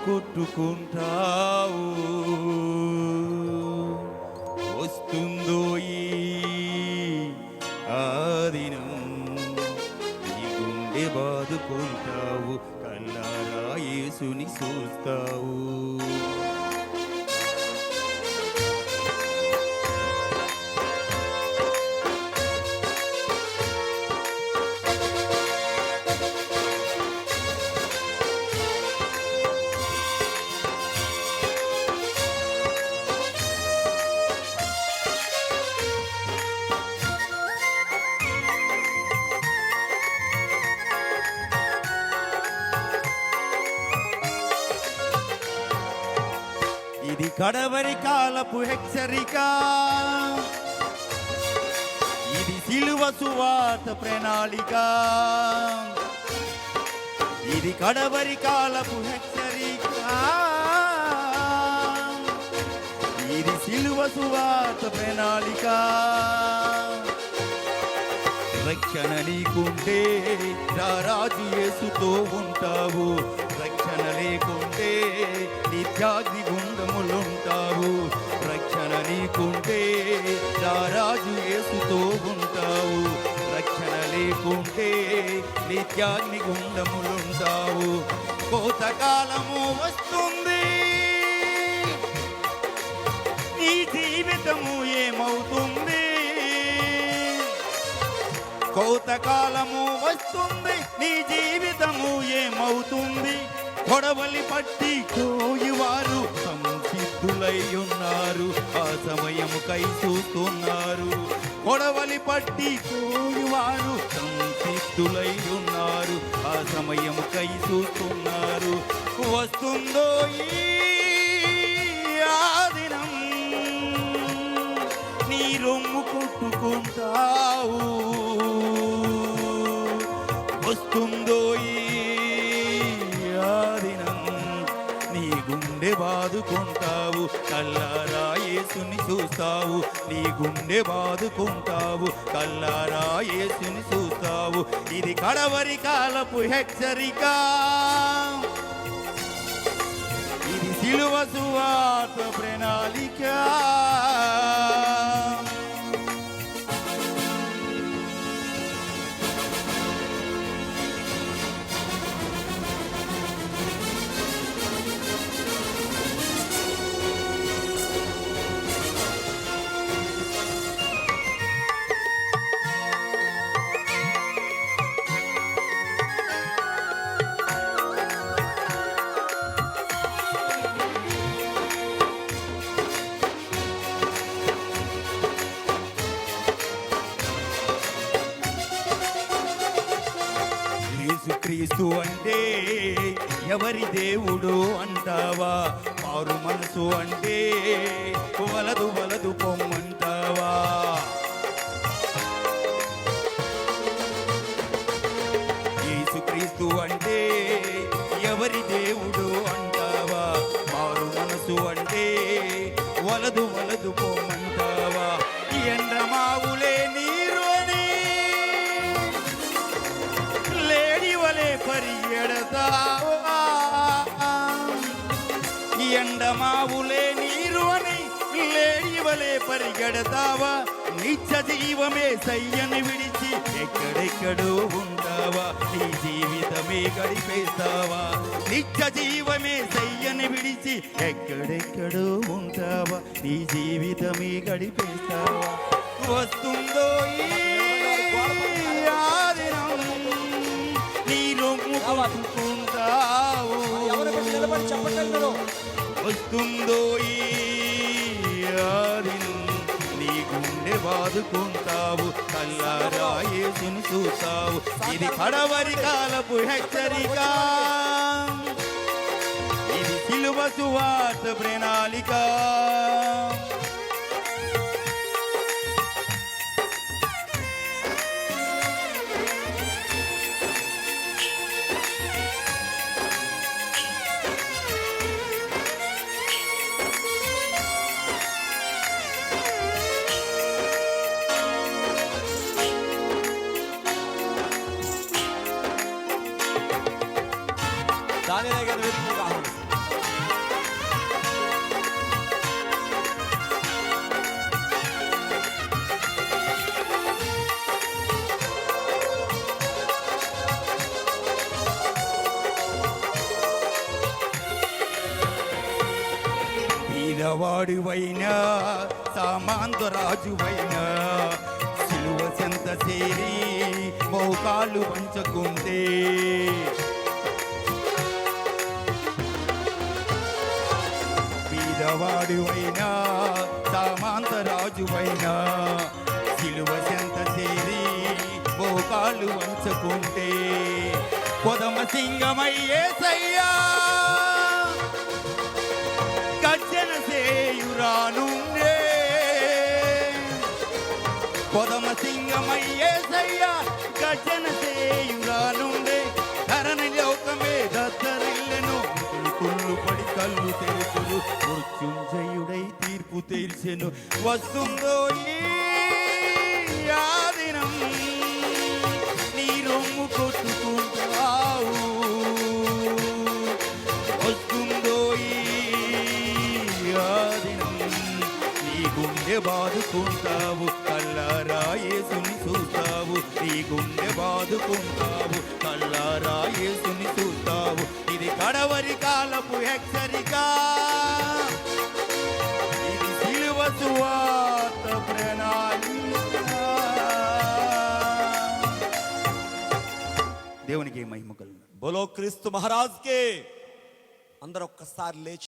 కొట్టుకుంటావు. వస్తుందో ఈ ఆదినం, నీ గుండె బాదుకుంటావు, కల్లారా యేసుని చూస్తావు. ఇది కడవరి కాలపు హెచ్చరిక, ఇది సిలువ సువార్త ప్రణాళిక. ఇది కడవరి కాలపు హెచ్చరిక, ఇది సిలువ సువార్త ప్రణాళిక. రక్షణ నీకుంటే రారాజు యేసుతో ఉంటావు, రక్షణ లేకుంటే నిత్యాగ్ని గుండములుంటావు. రక్షణ నీకుంటే రారాజు యేసుతో ఉంటావు, రక్షణ లేకుంటే నిత్యాగ్ని గుండములుంటావు. కోతకాలము వస్తుంది, నీ జీవితము ఏమవుతుంది? కోతకాలము వస్తుంది, నీ జీవితము ఏమవుతుంది? కొడవలి పట్టి కోయివారు సంసిద్ధులై ఉన్నారు, ఆ సమయముకై చూస్తున్నారు. కొడవలి పట్టి కోయివారు సంసిద్ధులై ఉన్నారు, ఆ సమయముకై చూస్తున్నారు. వస్తుందో ఈ ఆదినం, నీ రొమ్ము కొట్టుకుంటావు. వస్తుందో ఈ ఆదినం, నీ గుండె బాదుకుంటావు, కల్లారా యేసుని చూస్తావు. నీ గుండె బాదుకుంటావు, కల్లారా యేసుని చూస్తావు. ఇది కడవరి కాలపు హెచ్చరిక, ఇది సిలువ సువార్త ప్రణాళిక. క్రీస్తు అంటే ఎవరి దేవుడు అంటావా? మారు మనసు అంటే వలదు వలదు పొమ్మంటావా? యేసుక్రీస్తు అంటే ఎవరి దేవుడు అంటావా? మారు మనసు అంటే వలదు వలదు పొమ్మంటావా? ఎండమావులే నీరు అని లేడివలే పరిగెడతావా? ఎండమావులే నీరు అని లేడివలే పరిగెడతావా? నిత్య జీవమే సయ్యను విడిచి ఎక్కడెక్కడో ఉంటావా? నీ జీవితమే గడిపేస్తావా? నిత్య జీవమే సయ్యను విడిచి ఎక్కడెక్కడో ఉంటావా? నీ జీవితమే గడిపేస్తావా? వస్తుందో ఈ ఆదినం, నీ రొమ్ము కొట్టుకుంటావు. వస్తుందో ఈ ఆదినం, నీ గుండె బాదుకుంటావు, కల్లారా యేసుని చూస్తావు. ఇది కడవరి కాలపు హెచ్చరిక, ఇది సిలువ సువార్త ప్రణాళిక. దానియేలు గారిని వేదికకు ఆహ్వానిస్తున్నాను. బీదవాడివైనా సామంతరాజువైనా సిలువ చెంత చేరి మోకాళ్ళు వంచకుంటే బీదవాడివైనా సామంతరాజువైనా సిలువ చెంత చేరి మోకాళ్ళు వంచకుంటే పొదమ సింగమయ్యేసయ్యా గర్జన సేయురానుండే పొదమ సింగమయ్యేసయ్యా గర్జన సేయురానుండే ధరణి లోకమే దద్దరిల్లెను కుళ్ళు పడి కళ్ళు తెరుచులు మృత్యుంజయుడై తీర్పు తెరిచెను వస్తుందో ఈ ఆ దినం నీ రొమ్ము కొట్టుకుంటావు వస్తుందో ఈ ఆ దినం నీ గుండె బాదుకుంటావు కల్లారా యేసుని చూస్తావు నీ గుండె బాదుకుంటావు కల్లారా యేసుని చూస్తావు ఇది కడవరి కాలపు హెచ్చరిక ఇది సిలువ సువార్త ప్రణాళిక దేవునికి మహిమ కలుగును బోలో క్రీస్తు మహారాజ్ కే అందరూ ఒక్కసారి లేచి